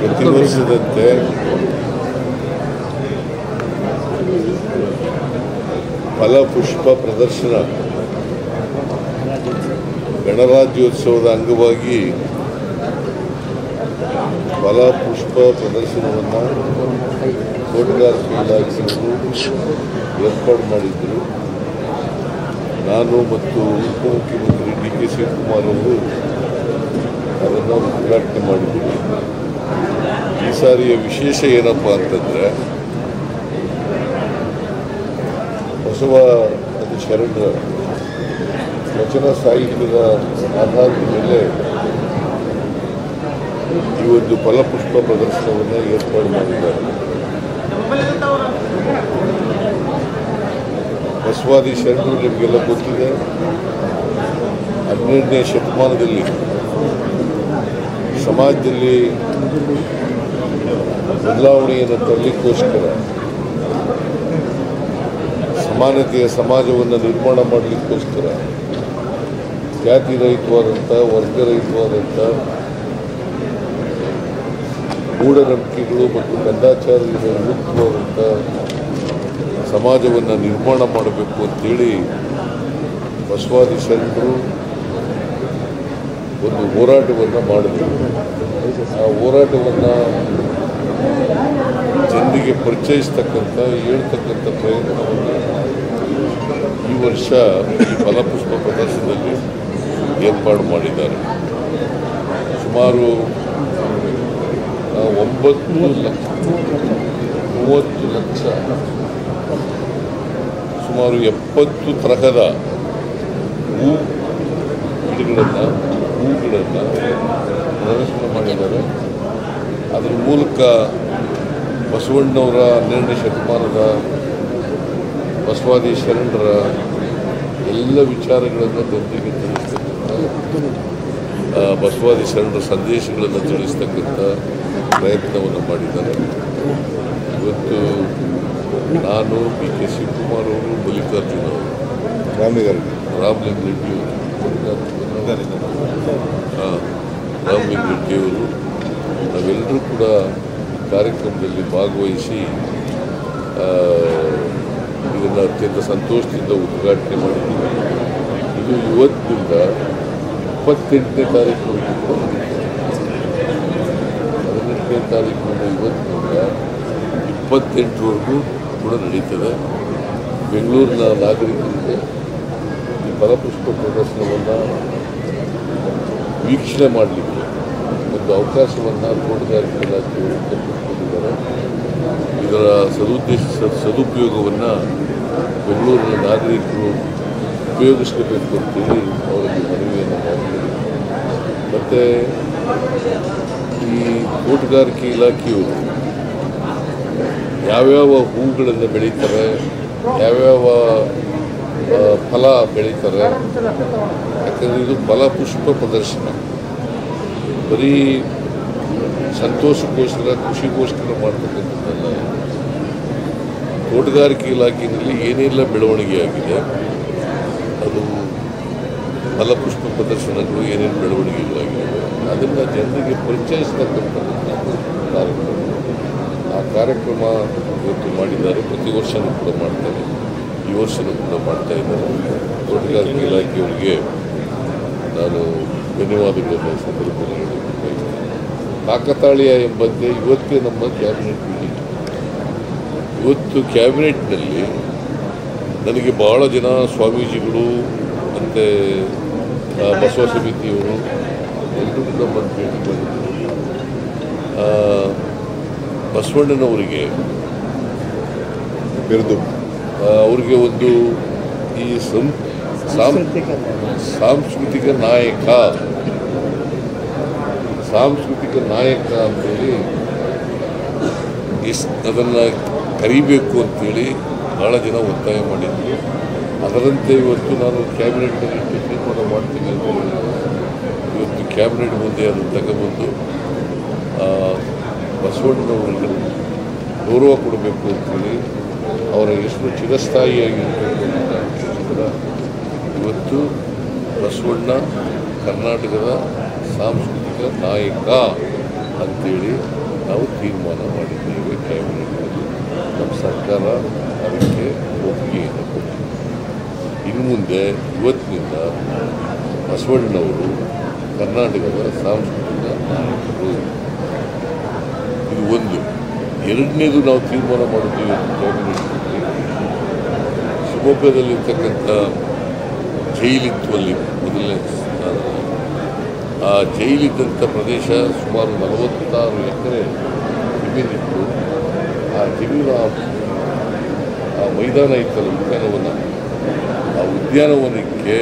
ಪ್ರತಿ ವರ್ಷದಂತೆ ಫಲಪುಷ್ಪ ಪ್ರದರ್ಶನ ಗಣರಾಜ್ಯೋತ್ಸವದ ಅಂಗವಾಗಿ ಫಲಪುಷ್ಪ ಪ್ರದರ್ಶನವನ್ನು ತೋಟಗಾರಿಕೆ ಇಲಾಖೆಯವರು ಏರ್ಪಾಡು ಮಾಡಿದ್ದರು. ನಾನು ಮತ್ತು ಉಪಮುಖ್ಯಮಂತ್ರಿ ಡಿ ಕೆ ಶಿವಕುಮಾರ್ ಅವರು ಅದನ್ನು ಉದ್ಘಾಟನೆ ಮಾಡಿದ್ದೀವಿ. ಈ ಸಾರಿಯ ವಿಶೇಷ ಏನಪ್ಪ ಅಂತಂದರೆ ಬಸವ ಶರಣರ ವಚನ ಸಾಹಿತ್ಯದ ಆಧಾರದ ಮೇಲೆ ಈ ಒಂದು ಫಲಪುಷ್ಪ ಪ್ರದರ್ಶನವನ್ನು ಏರ್ಪಾಡು ಮಾಡಿದ್ದಾರೆ. ಬಸವಾದಿ ಶರಣರು ನಿಮಗೆಲ್ಲ ಗೊತ್ತಿದೆ, 12ನೇ ಶತಮಾನದಲ್ಲಿ ಸಮಾಜದಲ್ಲಿ ಬದಲಾವಣೆಯನ್ನು ತರಲಿಕ್ಕೋಸ್ಕರ ಸಮಾನತೆಯ ಸಮಾಜವನ್ನು ನಿರ್ಮಾಣ ಮಾಡಲಿಕ್ಕೋಸ್ಕರ ಜಾತಿ ರಹಿತವಾದಂಥ ವರ್ಗರಹಿತವಾದಂಥ ಮೂಢನಂಬಿಕೆಗಳು ಮತ್ತು ಕಂದಾಚಾರದಿಂದ ಮುಕ್ತವಾದಂಥ ಸಮಾಜವನ್ನು ನಿರ್ಮಾಣ ಮಾಡಬೇಕು ಅಂತೇಳಿ ಬಸವಾದಿ ಶರಣರು ಒಂದು ಹೋರಾಟವನ್ನು ಮಾಡಿದರು. ಆ ಹೋರಾಟವನ್ನು ಜನರಿಗೆ ಪರಿಚಯಿಸ್ತಕ್ಕಂಥ ಹೇಳ್ತಕ್ಕಂಥ ಪ್ರಯತ್ನವನ್ನು ಈ ವರ್ಷ ಈ ಫಲಪುಷ್ಪ ಪ್ರದರ್ಶನದಲ್ಲಿ ಏರ್ಪಾಡು ಮಾಡಿದ್ದಾರೆ. ಸುಮಾರು 30 ಲಕ್ಷ ಸುಮಾರು 70 ತರಹದ ಹೂಗಳನ್ನು ಪ್ರದರ್ಶನ ಮಾಡಿದ್ದಾರೆ. ಅದರ ಮೂಲಕ ಬಸವಣ್ಣವರ 12ನೇ ಶತಮಾನದ ಬಸವಾದಿ ಶರಣರ ಎಲ್ಲ ವಿಚಾರಗಳನ್ನು ಜನರಿಗೆ ತಿಳಿಸ್ತಕ್ಕಂಥ ಬಸವಾದಿ ಶರಣರ ಸಂದೇಶಗಳನ್ನು ತಿಳಿಸ್ತಕ್ಕಂಥ ಪ್ರಯತ್ನವನ್ನು ಮಾಡಿದ್ದಾರೆ. ಇವತ್ತು ನಾನು ಡಿ ಕೆ ಶಿವಕುಮಾರ್ ಅವರು, ಮಲ್ಲಿಕಾರ್ಜುನ ಅವರು, ರಾಮಲಿಂಗ ರೆಡ್ಡಿ ಅವರು ನಾವೆಲ್ಲರೂ ಕೂಡ ಕಾರ್ಯಕ್ರಮದಲ್ಲಿ ಭಾಗವಹಿಸಿ ಇದನ್ನು ಅತ್ಯಂತ ಸಂತೋಷದಿಂದ ಉದ್ಘಾಟನೆ ಮಾಡಿದ್ದೀವಿ. ಇದು ಇವತ್ತಿನಿಂದ 28ನೇ ತಾರೀಕಿನವರೆಗೂ ಕೂಡ 18ನೇ ತಾರೀಕಿನಿಂದ ಇವತ್ತಿನಿಂದ 28ರವರೆಗೂ ಕೂಡ ನಡೀತದೆ. ಬೆಂಗಳೂರಿನ ನಾಗರಿಕರಿಗೆ ಈ ಫಲಪುಷ್ಪ ಪ್ರದರ್ಶನವನ್ನು ವೀಕ್ಷಣೆ ಮಾಡಲಿಕ್ಕೆ ಒಂದು ಅವಕಾಶವನ್ನು ತೋಟಗಾರಿಕೆ ಇಲಾಖೆಯವರು ಕಲ್ಪಿಸಿಕೊಂಡಿದ್ದಾರೆ. ಇದರ ಸದುಪಯೋಗವನ್ನು ಬೆಂಗಳೂರಿನ ನಾಗರಿಕರು ಉಪಯೋಗಿಸಬೇಕು ಅಂತೇಳಿ ಅವರಿಗೆ ಮನವಿಯನ್ನು ಮಾಡಿದ್ದಾರೆ. ಮತ್ತು ಈ ತೋಟಗಾರಿಕೆ ಇಲಾಖೆಯವರು ಯಾವ್ಯಾವ ಹೂಗಳನ್ನು ಬೆಳೀತಾರೆ, ಯಾವ್ಯಾವ ಫಲ ಬೆಳೀತಾರೆ, ಯಾಕಂದರೆ ಇದು ಫಲಪುಷ್ಪ ಪ್ರದರ್ಶನ ಬರೀ ಸಂತೋಷಕ್ಕೋಸ್ಕರ ಖುಷಿಗೋಸ್ಕರ ಮಾಡ್ತಕ್ಕಂಥದ್ದಲ್ಲ. ತೋಟಗಾರಿಕೆ ಇಲಾಖೆಯಲ್ಲಿ ಏನೆಲ್ಲ ಬೆಳವಣಿಗೆ ಆಗಿದೆ, ಅದು ಫಲಪುಷ್ಪ ಪ್ರದರ್ಶನಗಳು ಏನೇನು ಬೆಳವಣಿಗೆಗಳಾಗಿವೆ ಅದನ್ನು ಜನರಿಗೆ ಪರಿಚಯಿಸ್ತಕ್ಕಂಥ ಕಾರ್ಯಕ್ರಮ. ಆ ಕಾರ್ಯಕ್ರಮ ಇವತ್ತು ಮಾಡಿದ್ದಾರೆ. ಪ್ರತಿ ವರ್ಷವೂ ಕೂಡ ಮಾಡ್ತಾರೆ, ಈ ವರ್ಷವೂ ಕೂಡ ಮಾಡ್ತಾ ಇದ್ದಾರೆ. ತೋಟಗಾರಿಕೆ ಇಲಾಖೆಯವರಿಗೆ ನಾನು ಧನ್ಯವಾದಗಳನ್ನು ಸಂದರ್ಭದಲ್ಲಿ ಕಾಕತಾಳೀಯ ಎಂಬಂತೆ ಇವತ್ತೇ ನಮ್ಮ ಕ್ಯಾಬಿನೆಟ್ ಮೀಟಿಂಗ್. ಇವತ್ತು ಕ್ಯಾಬಿನೆಟ್ನಲ್ಲಿ ನನಗೆ ಬಹಳ ಜನ ಸ್ವಾಮೀಜಿಗಳು ಮತ್ತು ಬಸವ ಸಮಿತಿಯವರು ಎಲ್ಲರೂ ಕೂಡ ಬಂದು ಭೇಟಿ ಮಾಡಿದ್ರು. ಬಸವಣ್ಣನವರಿಗೆ ಬಿರುದು, ಅವರಿಗೆ ಒಂದು ಈ ಸಾಂಸ್ಕೃತಿಕ ನಾಯಕ ಅಂತೇಳಿ ಅದನ್ನು ಕರಿಬೇಕು ಅಂತೇಳಿ ಭಾಳ ಜನ ಒತ್ತಾಯ ಮಾಡಿದ್ರು. ಅದರಂತೆ ಇವತ್ತು ನಾನು ಕ್ಯಾಬಿನೆಟ್ನಲ್ಲಿ ತೀರ್ಮಾನ ಮಾಡ್ತೀನಿ ಅಂತ ಇವತ್ತು ಕ್ಯಾಬಿನೆಟ್ ಮುಂದೆ ಅದನ್ನು ತಗೊಬಂದು ಬಸವಣ್ಣನವರಿಗೆ ಗೌರವ ಕೊಡಬೇಕು ಅಂತೇಳಿ ಅವರ ಎಷ್ಟು ಚಿರಸ್ಥಾಯಿಯಾಗಿರ್ತಕ್ಕಂಥ ಇವತ್ತು ಬಸವಣ್ಣ ಕರ್ನಾಟಕದ ಸಾಂಸ್ಕೃತಿಕ ನಾಯಕ ಅಂತೇಳಿ ನಾವು ತೀರ್ಮಾನ ಮಾಡಿದ್ದೇವೆ ಕ್ಯಾಬಿನೆಟ್ನಲ್ಲಿ. ನಮ್ಮ ಸರ್ಕಾರ ಅದಕ್ಕೆ ಒಪ್ಪಿಗೆಯನ್ನು ಕೊಟ್ಟಿದೆ. ಇನ್ನು ಮುಂದೆ ಇವತ್ತಿನಿಂದ ಬಸವಣ್ಣನವರು ಕರ್ನಾಟಕದ ಸಾಂಸ್ಕೃತಿಕ ನಾಯಕರು. ಇದು ಒಂದು. ಎರಡನೇದು ನಾವು ತೀರ್ಮಾನ ಮಾಡಿದ್ದೀವಿ ಕ್ಯಾಬಿನೆಟ್ನಲ್ಲಿ, ಶಿವಮೊಗ್ಗದಲ್ಲಿರ್ತಕ್ಕಂಥ ಜೈಲಿತ್ವಲ್ಲಿ ಮೊದಲನೇ ಸ್ಥಾನದಲ್ಲಿ. ಆ ಜೈಲಿದ್ದಂಥ ಪ್ರದೇಶ ಸುಮಾರು 46 ಎಕರೆ ಜಮೀನಿತ್ತು. ಆ ಜಮೀನು ಆ ಮೈದಾನ ಇತ್ತಲ್ಲ, ಉದ್ಯಾನವನ, ಆ ಉದ್ಯಾನವನಕ್ಕೆ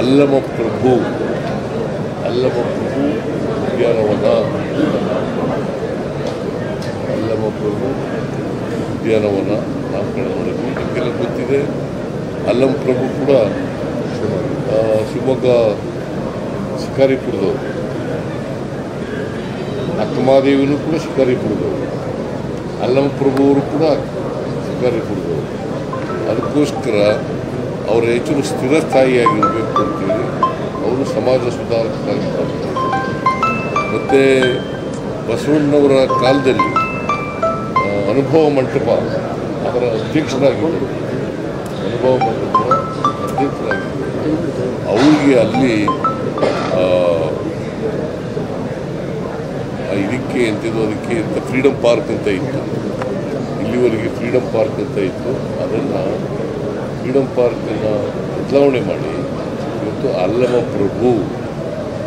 ಅಲ್ಲಮಪ್ರಭು ಉದ್ಯಾನವನ ನಾಮಕರಣ ಮಾಡಿದ್ವಿ. ನಿಮಗೆಲ್ಲ ಗೊತ್ತಿದೆ, ಅಲ್ಲಮಪ್ರಭು ಕೂಡ ಶಿವಮೊಗ್ಗ ಶಿಕಾರಿಪುರದವರು, ಅಕ್ಕಮಹಾದೇವಿನೂ ಕೂಡ ಶಿಕಾರಿಪುರದವರು, ಅಲ್ಲಮಪ್ರಭು ಅವರು ಕೂಡ ಶಿಕಾರಿಪುರದವರು. ಅದಕ್ಕೋಸ್ಕರ ಅವರ ಹೆಚ್ಚು ಸ್ಥಿರಸ್ಥಾಯಿಯಾಗಿರಬೇಕು ಅಂತೇಳಿ ಅವರು ಸಮಾಜ ಸುಧಾರಕರಾಗಿ ಮಾಡ್ತಾರೆ. ಮತ್ತು ಬಸವಣ್ಣವರ ಕಾಲದಲ್ಲಿ ಅನುಭವ ಮಂಟಪ ಅದರ ಅಧ್ಯಕ್ಷರಾಗಿದ್ದರು. ಅವರಿಗೆ ಅಲ್ಲಿ ಇದಕ್ಕೆ ಎಂತಿದ್ದು, ಅದಕ್ಕೆ ಅಂತ ಫ್ರೀಡಮ್ ಪಾರ್ಕ್ ಅಂತ ಇತ್ತು. ಇಲ್ಲಿವರೆಗೆ ಫ್ರೀಡಮ್ ಪಾರ್ಕ್ ಅಂತ ಇತ್ತು. ಅದನ್ನು ಫ್ರೀಡಮ್ ಪಾರ್ಕನ್ನು ಬದಲಾವಣೆ ಮಾಡಿ ಇವತ್ತು ಅಲ್ಲಮಪ್ರಭು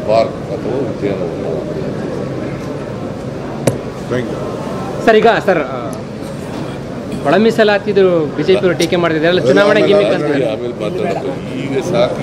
ಪಾರ್ಕ್ ಅಥವಾ ಉದ್ಯಾನವನ. ಸರ್, ಈಗ ಸರ್ ಒಳ ಮೀಸಲಾತಿದು ಬಿಜೆಪಿ ಟೀಕೆ ಮಾಡ್ತಿದ್ದಾರೆ, ಚುನಾವಣೆ ಗಿಮಿಕ್ ಅಂತ ಆಮೇಲೆ ಮಾತಾಡೋದು ಈಗ ಸಾಕು.